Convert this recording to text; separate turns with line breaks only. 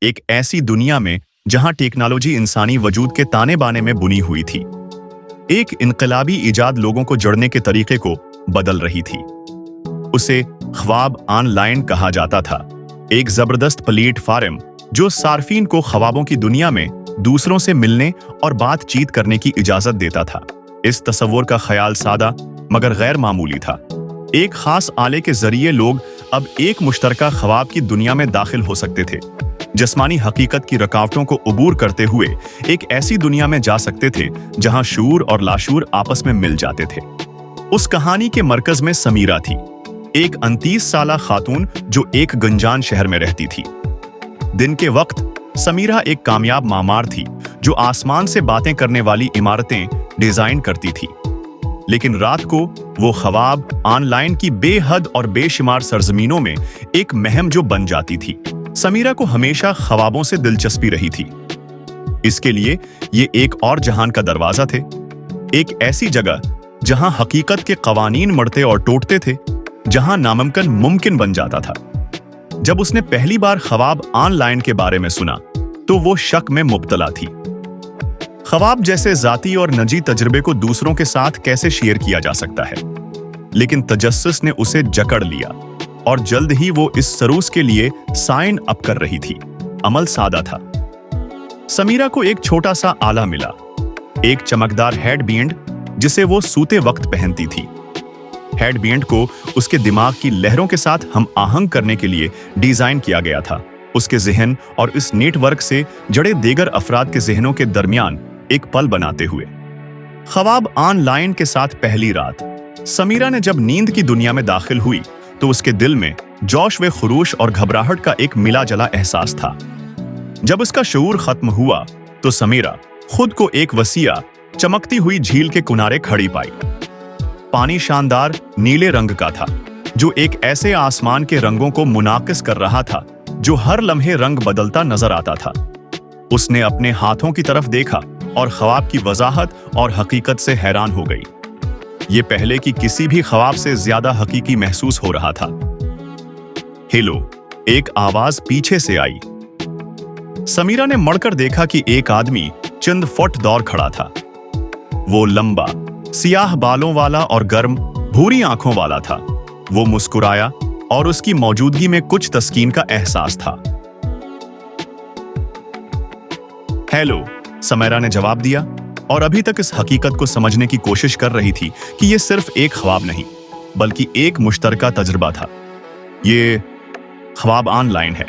एक ऐसी दुनिया में जहां टेक्नोलॉजी इंसानी वजूद के ताने बाने में बुनी हुई थी। एक इनकलाबी इजाद लोगों को जोड़ने के तरीके को बदल रही थी। उसे ख्वाब ऑनलाइन कहा जाता था, एक जबरदस्त प्लेटफार्म जो सार्फिन को ख्वाबों की दुनिया में दूसरों से मिलने और बातचीत करने की इजाजत देता था। इस तस्वुर का ख्याल सादा मगर गैर मामूली था। एक खास आले के जरिए लोग अब एक मुश्तरका ख्वाब की दुनिया में दाखिल हो सकते थे। जिस्मानी हकीकत की रुकावटों को उबूर करते हुए एक ऐसी दुनिया में जा सकते थे जहां शूर और लाशूर आपस में मिल जाते थे। उस कहानी के मरकज में समीरा थी, एक 29 साला खातून जो एक गंजान शहर में रहती थी। दिन के वक्त समीरा एक कामयाब मामार थी जो आसमान से बातें करने वाली इमारतें डिजाइन करती थी। लेकिन रात को वो ख्वाब ऑनलाइन की बेहद और बेशुमार सरजमीनों में एक महम जो बन जाती थी। समीरा को हमेशा ख्वाबों से दिलचस्पी रही थी। इसके लिए ये एक और जहान का दरवाजा थे, एक ऐसी जगह जहां हकीकत के कवानीन मड़ते और टूटते थे, जहां नामुमकिन मुमकिन बन जाता था। जब उसने पहली बार ख्वाब ऑनलाइन के बारे में सुना तो वो शक में मुब्तला थी। ख्वाब जैसे जाती और निजी तजुर्बे को दूसरों के साथ कैसे शेयर किया जा सकता है, लेकिन तजस्सुस ने उसे जकड़ लिया और जल्द ही वो इस सरूस के लिए साइन अप कर रही थी। अमल सादा था। समीरा को एक छोटा सा आला मिला, एक चमकदार हेडबैंड जिसे वो सूते वक्त पहनती थी। हेडबैंड को उसके दिमाग की लहरों के साथ हम आहंग करने के लिए डिजाइन किया गया था, उसके जहन और इस नेटवर्क से जड़े दीगर अफराद के जहनों के दरमियान एक पल बनाते हुए। ख्वाब ऑनलाइन के साथ पहली रात समीरा ने जब नींद की दुनिया में दाखिल हुई तो उसके दिल में जोश व खरूश और घबराहट का एक मिला जला एहसास था। जब उसका शऊर खत्म हुआ तो समीरा खुद को एक वसीया चमकती हुई झील के किनारे खड़ी पाई। पानी शानदार नीले रंग का था जो एक ऐसे आसमान के रंगों को मुनाकिस कर रहा था जो हर लम्हे रंग बदलता नजर आता था। उसने अपने हाथों की तरफ देखा और ख्वाब की वजाहत और हकीकत से हैरान हो गई। ये पहले की किसी भी ख्वाब से ज्यादा हकीकी महसूस हो रहा था। हेलो, एक आवाज पीछे से आई। समीरा ने मड़कर देखा कि एक आदमी चंद फुट दूर खड़ा था। वो लंबा, सियाह बालों वाला और गर्म, भूरी आंखों वाला था। वो मुस्कुराया और उसकी मौजूदगी में कुछ तस्कीन का एहसास था। हेलो, समीरा ने जवाब दिया और अभी तक इस हकीकत को समझने की कोशिश कर रही थी कि यह सिर्फ एक ख्वाब नहीं बल्कि एक मुश्तरका तजुर्बा था। ये ख्वाब ऑनलाइन है।